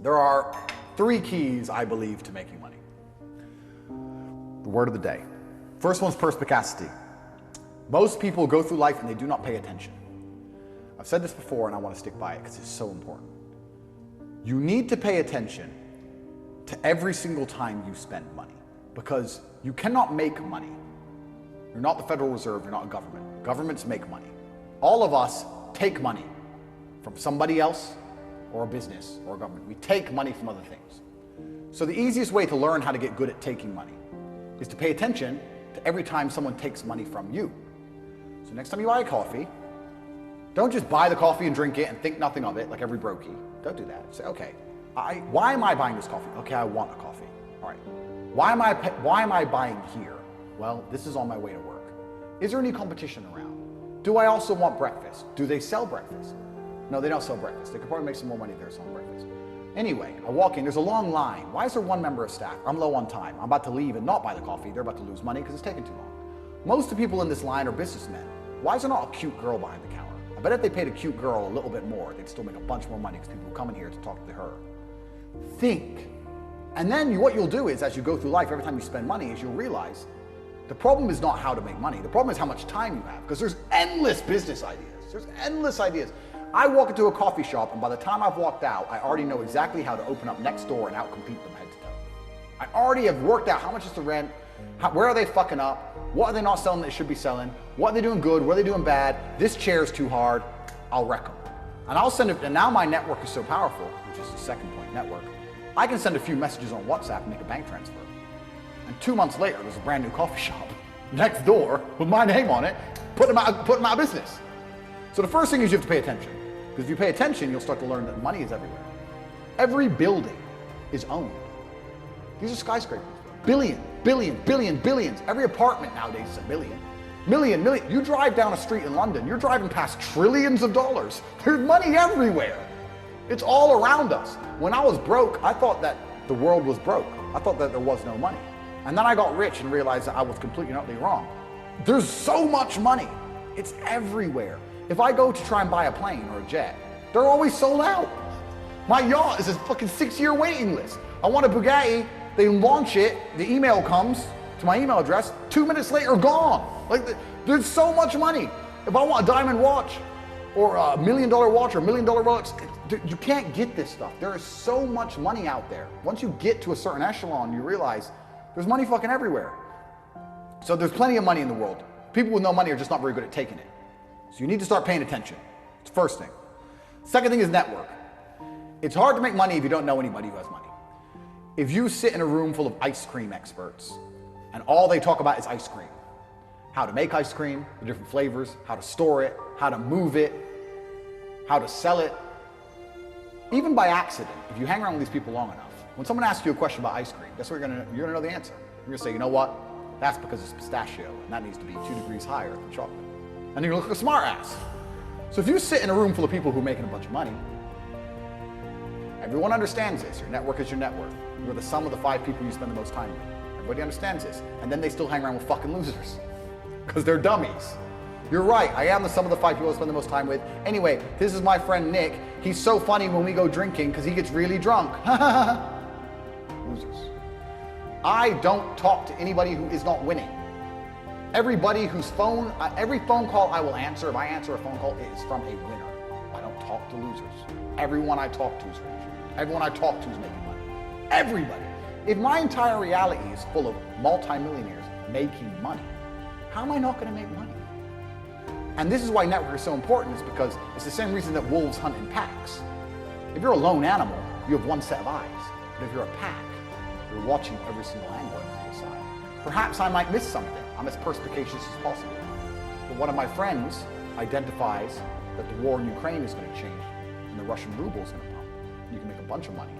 There are 3 keys, I believe, to making money. The word of the day. First one's perspicacity. Most people go through life and they do not pay attention. I've said this before and I want to stick by it because it's so important. You need to pay attention to every single time you spend money because you cannot make money. You're not the Federal Reserve, you're not a government. Governments make money. All of us take money from somebody else or a business or a government. We take money from other things. So the easiest way to learn how to get good at taking money is to pay attention to every time someone takes money from you. So next time you buy a coffee, don't just buy the coffee and drink it and think nothing of it like every brokey. Don't do that. Say, okay, why am I buying this coffee? Okay, I want a coffee. All right. Why am I buying here? Well, this is on my way to work. Is there any competition around? Do I also want breakfast? Do they sell breakfast? No, they don't sell breakfast. They could probably make some more money if they're selling breakfast. Anyway, I walk in, there's a long line. Why is there one member of staff? I'm low on time. I'm about to leave and not buy the coffee. They're about to lose money because it's taking too long. Most of the people in this line are businessmen. Why is there not a cute girl behind the counter? I bet if they paid a cute girl a little bit more, they'd still make a bunch more money because people come in here to talk to her. Think. And then what you'll do is, as you go through life, every time you spend money, is you'll realize the problem is not how to make money. The problem is how much time you have, because there's endless business ideas. There's endless ideas. I walk into a coffee shop, and by the time I've walked out, I already know exactly how to open up next door and outcompete them head to toe. I already have worked out how much is the rent, where are they fucking up, what are they not selling that they should be selling, what are they doing good, what are they doing bad, this chair is too hard, I'll wreck them. And I'll send it, and now my network is so powerful, which is the second point, network, I can send a few messages on WhatsApp and make a bank transfer. And 2 months later, there's a brand new coffee shop next door with my name on it, put them out of business. So the first thing is you have to pay attention. Because if you pay attention, you'll start to learn that money is everywhere. Every building is owned. These are skyscrapers. Billion, billion, billion, billions. Every apartment nowadays is a million. Million, million. You drive down a street in London, you're driving past trillions of dollars. There's money everywhere. It's all around us. When I was broke, I thought that the world was broke. I thought that there was no money. And then I got rich and realized that I was completely and utterly wrong. There's so much money. It's everywhere. If I go to try and buy a plane or a jet, they're always sold out. My yacht is a fucking 6-year waiting list. I want a Bugatti, they launch it, the email comes to my email address, 2 minutes later, gone. Like, there's so much money. If I want a diamond watch, or a $1 million watch, or $1 million Rolex, you can't get this stuff. There is so much money out there. Once you get to a certain echelon, you realize there's money fucking everywhere. So there's plenty of money in the world. People with no money are just not very good at taking it. So you need to start paying attention. It's the first thing. Second thing is network. It's hard to make money if you don't know anybody who has money. If you sit in a room full of ice cream experts and all they talk about is ice cream, how to make ice cream, the different flavors, how to store it, how to move it, how to sell it, even by accident, if you hang around with these people long enough, when someone asks you a question about ice cream, guess what you're gonna know the answer. You're gonna say, you know what? That's because it's pistachio, and that needs to be 2 degrees higher than chocolate. And you're gonna look like a smart ass. So if you sit in a room full of people who are making a bunch of money, everyone understands this. Your network is your network. You're the sum of the 5 people you spend the most time with. Everybody understands this. And then they still hang around with fucking losers, because they're dummies. You're right, I am the sum of the 5 people I spend the most time with. Anyway, this is my friend Nick. He's so funny when we go drinking because he gets really drunk. Losers. I don't talk to anybody who is not winning. Everybody whose phone, every phone call I will answer, if I answer a phone call, it is from a winner. I don't talk to losers. Everyone I talk to is rich. Everyone I talk to is making money. Everybody. If my entire reality is full of multimillionaires making money, how am I not going to make money? And this is why network is so important, is because it's the same reason that wolves hunt in packs. If you're a lone animal, you have one set of eyes. But if you're a pack, you're watching every single angle on the side. Perhaps I might miss something. I'm as perspicacious as possible. But one of my friends identifies that the war in Ukraine is going to change and the Russian ruble is going to pump. You can make a bunch of money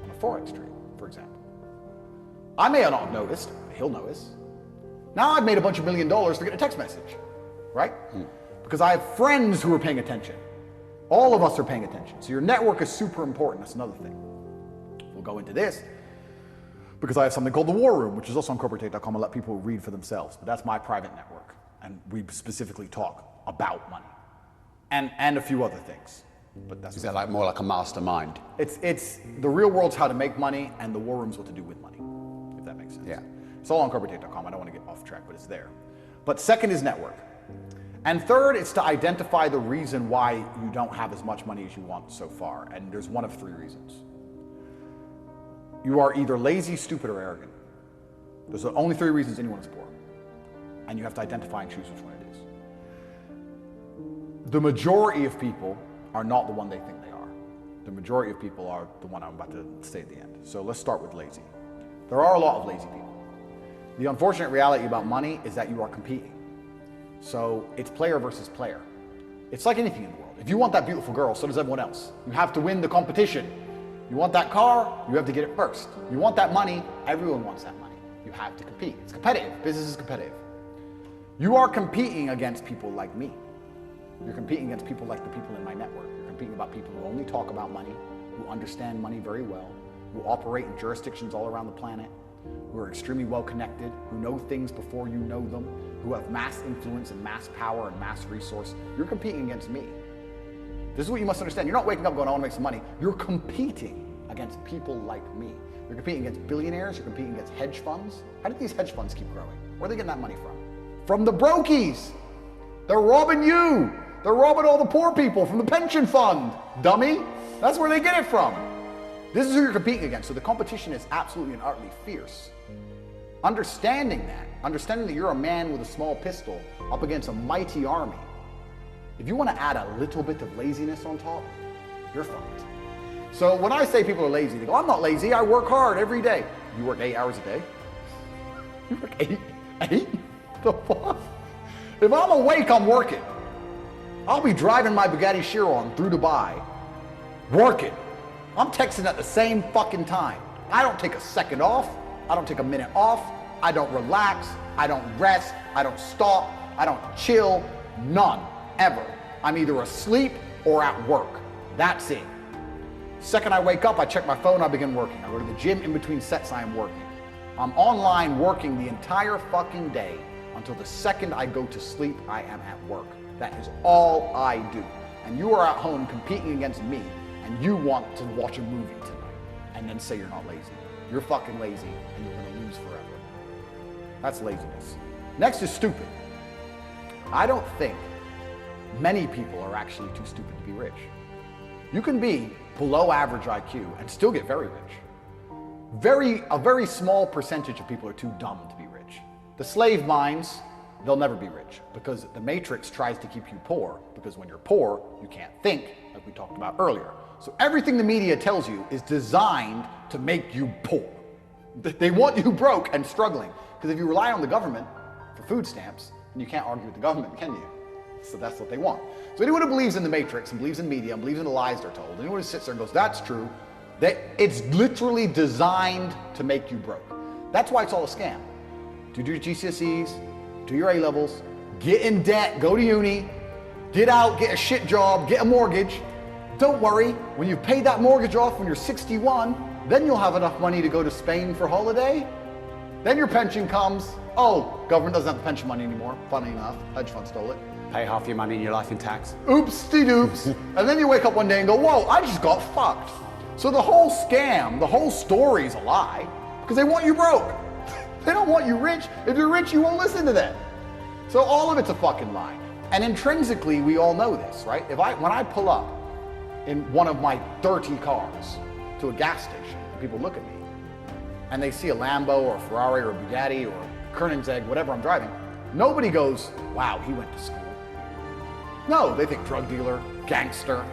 on a forex trade, for example. I may have not noticed, but he'll notice. Now I've made a bunch of $1 million for getting a text message, right? Because I have friends who are paying attention. All of us are paying attention. So your network is super important. That's another thing. We'll go into this because I have something called the War Room, which is also on corporatate.com. I'll let people read for themselves. But that's my private network. And we specifically talk about money and a few other things. but that's Is that like more like a mastermind? it's the real world's how to make money, and the war room's what to do with money, if that makes sense. Yeah. It's all on corporatate.com. I don't want to get off track, but it's there. But second is network. And third, it's to identify the reason why you don't have as much money as you want so far. And there's one of three reasons. You are either lazy, stupid, or arrogant. Those are the only three reasons anyone is poor. And you have to identify and choose which one it is. The majority of people are not the one they think they are. The majority of people are the one I'm about to say at the end. So let's start with lazy. There are a lot of lazy people. The unfortunate reality about money is that you are competing. So it's player versus player. It's like anything in the world. If you want that beautiful girl, so does everyone else. You have to win the competition. You want that car, you have to get it first. You want that money, everyone wants that money. You have to compete. It's competitive. Business is competitive. You are competing against people like me. You're competing against people like the people in my network. You're competing about people who only talk about money, who understand money very well, who operate in jurisdictions all around the planet, who are extremely well connected, who know things before you know them, who have mass influence and mass power and mass resource. You're competing against me. This is what you must understand. You're not waking up going, I want to make some money. You're competing against people like me. You're competing against billionaires. You're competing against hedge funds. How did these hedge funds keep growing? Where are they getting that money from? From the brokies. They're robbing you. They're robbing all the poor people from the pension fund, dummy. That's where they get it from. This is who you're competing against. So the competition is absolutely and utterly fierce. Understanding that you're a man with a small pistol up against a mighty army, if you want to add a little bit of laziness on top, you're fucked. So when I say people are lazy, they go, I'm not lazy, I work hard every day. You work 8 hours a day? You work eight? The fuck? If I'm awake, I'm working. I'll be driving my Bugatti Chiron through Dubai, working. I'm texting at the same fucking time. I don't take a second off. I don't take a minute off. I don't relax. I don't rest. I don't stop. I don't chill. None, ever. I'm either asleep or at work. That's it. Second I wake up, I check my phone, I begin working. I go to the gym, in between sets I am working. I'm online working the entire fucking day until the second I go to sleep, I am at work. That is all I do. And you are at home competing against me, and you want to watch a movie tonight and then say you're not lazy. You're fucking lazy and you're gonna lose forever. That's laziness. Next is stupid. I don't think many people are actually too stupid to be rich. You can be below average IQ and still get very rich. A very small percentage of people are too dumb to be rich. The slave minds, they'll never be rich because the matrix tries to keep you poor, because when you're poor, you can't think, like we talked about earlier. So everything the media tells you is designed to make you poor. They want you broke and struggling, because if you rely on the government for food stamps, then you can't argue with the government, can you? So that's what they want. So anyone who believes in the matrix and believes in media and believes in the lies they're told, anyone who sits there and goes, that's true, it's literally designed to make you broke. That's why it's all a scam. Do your GCSEs, do your A-levels, get in debt, go to uni, get out, get a shit job, get a mortgage. Don't worry, when you've paid that mortgage off when you're 61, then you'll have enough money to go to Spain for holiday. Then your pension comes. Oh, government doesn't have the pension money anymore, funny enough, hedge fund stole it. Pay half your money in your life in tax. Oops-de-doops. And then you wake up one day and go, whoa, I just got fucked. So the whole scam, the whole story's a lie, because they want you broke. They don't want you rich. If you're rich, you won't listen to them. So all of it's a fucking lie. And intrinsically, we all know this, right? When I pull up in one of my dirty cars to a gas station, and people look at me, and they see a Lambo or a Ferrari or a Bugatti or a Koenigsegg, whatever I'm driving, nobody goes, wow, he went to school. No, they think drug dealer, gangster.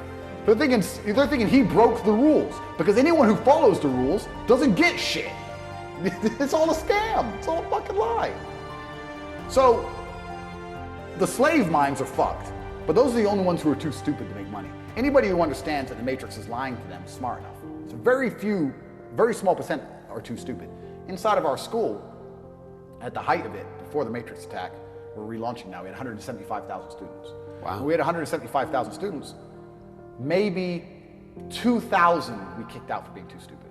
They're thinking he broke the rules, because anyone who follows the rules doesn't get shit. It's all a scam. It's all a fucking lie. So the slave minds are fucked, but those are the only ones who are too stupid to make money. Anybody who understands that the matrix is lying to them is smart enough. So very small percent are too stupid. Inside of our school, at the height of it, before the matrix attack, we're relaunching now, we had 175,000 students. Wow. When we had 175,000 students, maybe 2,000 we kicked out for being too stupid.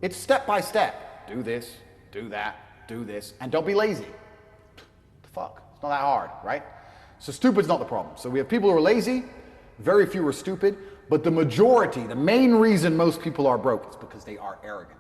It's step by step. Do this, do that, do this, and don't be lazy. The fuck? It's not that hard, right? So stupid's not the problem. So we have people who are lazy, very few are stupid, But the majority, the main reason most people are broke is because they are arrogant.